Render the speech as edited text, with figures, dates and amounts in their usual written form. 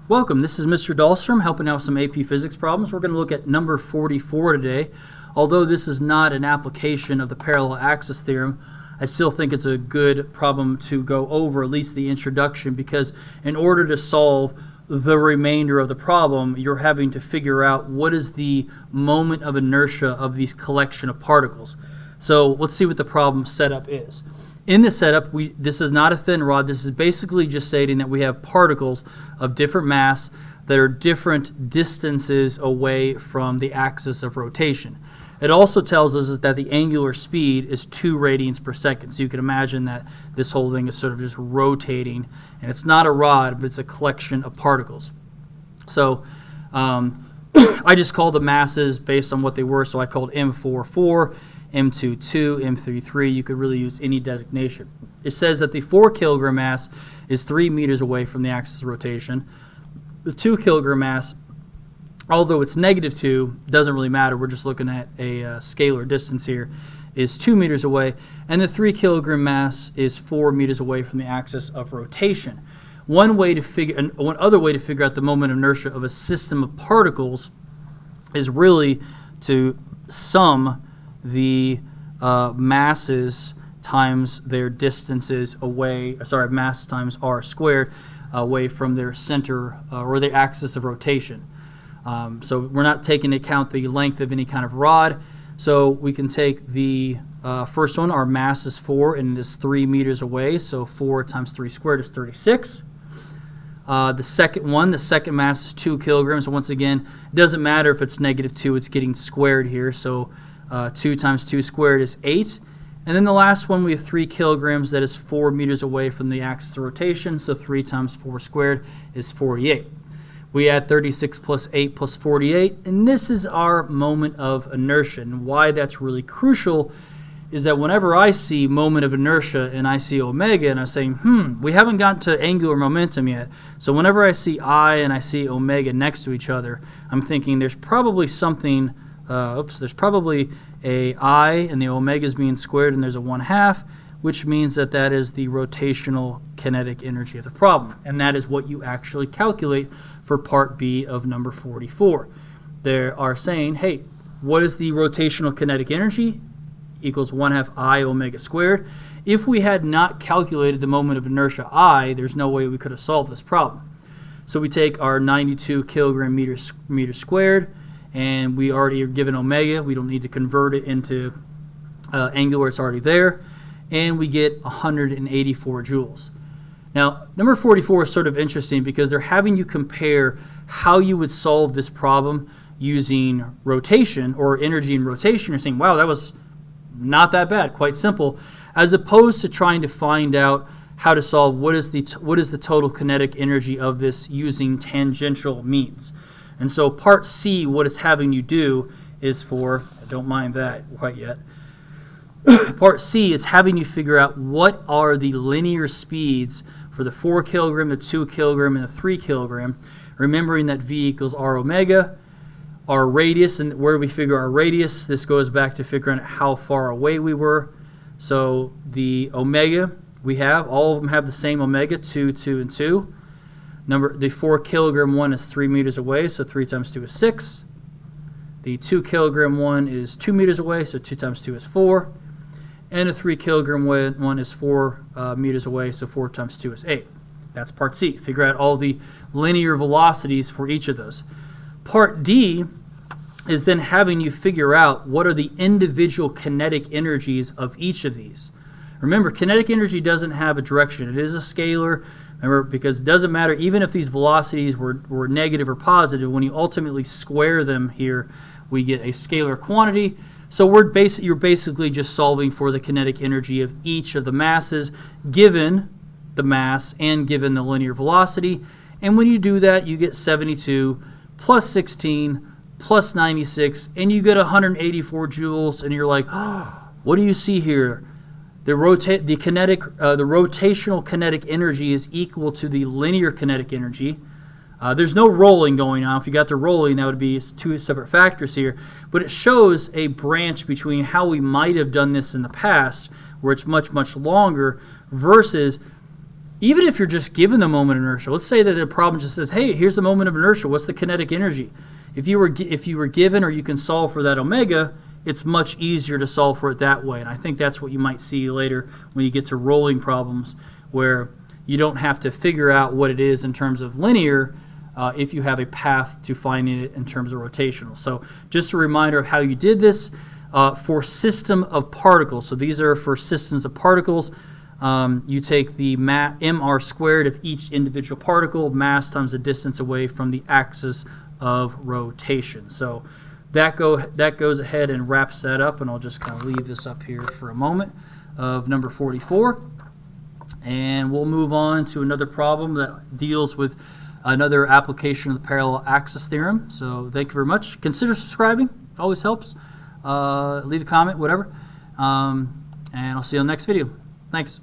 Welcome, this is Mr. Dahlstrom helping out with some AP Physics problems. We're going to look at number 44 today. Although this is not an application of the parallel axis theorem, I still think it's a good problem to go over, at least the introduction, because in order to solve the remainder of the problem, you're having to figure out what is the moment of inertia of these collection of particles. So let's see what the problem setup is. In the setup, this is not a thin rod. This is basically just stating that we have particles of different mass that are different distances away from the axis of rotation. It also tells us that the angular speed is 2 radians per second. So you can imagine that this whole thing is sort of just rotating. And it's not a rod, but it's a collection of particles. So I just called the masses based on what they were. So I called M4 4. M2 2, M3 3. You could really use any designation. It says that the 4 kilogram mass is 3 meters away from the axis of rotation. The 2 kilogram mass, although it's -2, doesn't really matter. We're just looking at a scalar distance here, is 2 meters away. And the 3 kilogram mass is 4 meters away from the axis of rotation. One other way to figure out the moment of inertia of a system of particles is really to sum the masses times their distances away, mass times r squared away from their center or their axis of rotation. So we're not taking into account the length of any kind of rod. So we can take the first one, our mass is 4 and it is 3 meters away, so 4 times 3 squared is 36. The second one, the second mass is 2 kilograms. So once again, it doesn't matter if it's -2, it's getting squared here. So 2 times 2 squared is 8. And then the last one, we have 3 kilograms. That is 4 meters away from the axis of rotation. So 3 times 4 squared is 48. We add 36 plus 8 plus 48. And this is our moment of inertia. And why that's really crucial is that whenever I see moment of inertia and I see omega and I'm saying, we haven't gotten to angular momentum yet. So whenever I see I and I see omega next to each other, I'm thinking there's probably something there's probably a I and the omega is being squared and there's a 1/2, which means that that is the rotational kinetic energy of the problem. And that is what you actually calculate for part B of number 44. They are saying, hey, what is the rotational kinetic energy? Equals 1/2 I omega squared. If we had not calculated the moment of inertia I, there's no way we could have solved this problem. So we take our 92 kilogram meter squared, and we already are given omega. We don't need to convert it into angular. It's already there. And we get 184 joules. Now, number 44 is sort of interesting because they're having you compare how you would solve this problem using rotation or energy in rotation. You're saying, wow, that was not that bad, quite simple, as opposed to trying to find out how to solve what is the total kinetic energy of this using tangential means. And so part C, what it's having you do is for, I don't mind that quite yet, part C, it's having you figure out what are the linear speeds for the 4 kilogram, the 2 kilogram, and the 3 kilogram, remembering that V equals R omega, our radius, and where do we figure our radius? This goes back to figuring out how far away we were. So the omega we have, all of them have the same omega, 2, 2, and 2. The 4 kilogram one is 3 meters away, so 3 times 2 is 6. The 2 kilogram one is 2 meters away, so 2 times 2 is 4. And the 3 kilogram one is 4 meters away, so 4 times 2 is 8. That's part C. Figure out all the linear velocities for each of those. Part D is then having you figure out what are the individual kinetic energies of each of these. Remember, kinetic energy doesn't have a direction. It is a scalar. Remember, because it doesn't matter, even if these velocities were negative or positive, when you ultimately square them here, we get a scalar quantity. So you're basically just solving for the kinetic energy of each of the masses, given the mass and given the linear velocity. And when you do that, you get 72 plus 16 plus 96, and you get 184 joules, and you're like, oh, what do you see here? The rotational kinetic energy is equal to the linear kinetic energy. There's no rolling going on. If you got the rolling, that would be 2 separate factors here. But it shows a branch between how we might have done this in the past, where it's much, much longer, versus even if you're just given the moment of inertia, let's say that the problem just says, hey, here's the moment of inertia. What's the kinetic energy? If you were given, or you can solve for that omega, it's much easier to solve for it that way. And I think that's what you might see later when you get to rolling problems, where you don't have to figure out what it is in terms of linear if you have a path to finding it in terms of rotational. So just a reminder of how you did this for system of particles. So these are for systems of particles. You take the mr squared of each individual particle, mass times the distance away from the axis of rotation. So that goes ahead and wraps that up, and I'll just kind of leave this up here for a moment of number 44. And we'll move on to another problem that deals with another application of the parallel axis theorem. So thank you very much. Consider subscribing. It always helps. Leave a comment, whatever. And I'll see you on the next video. Thanks.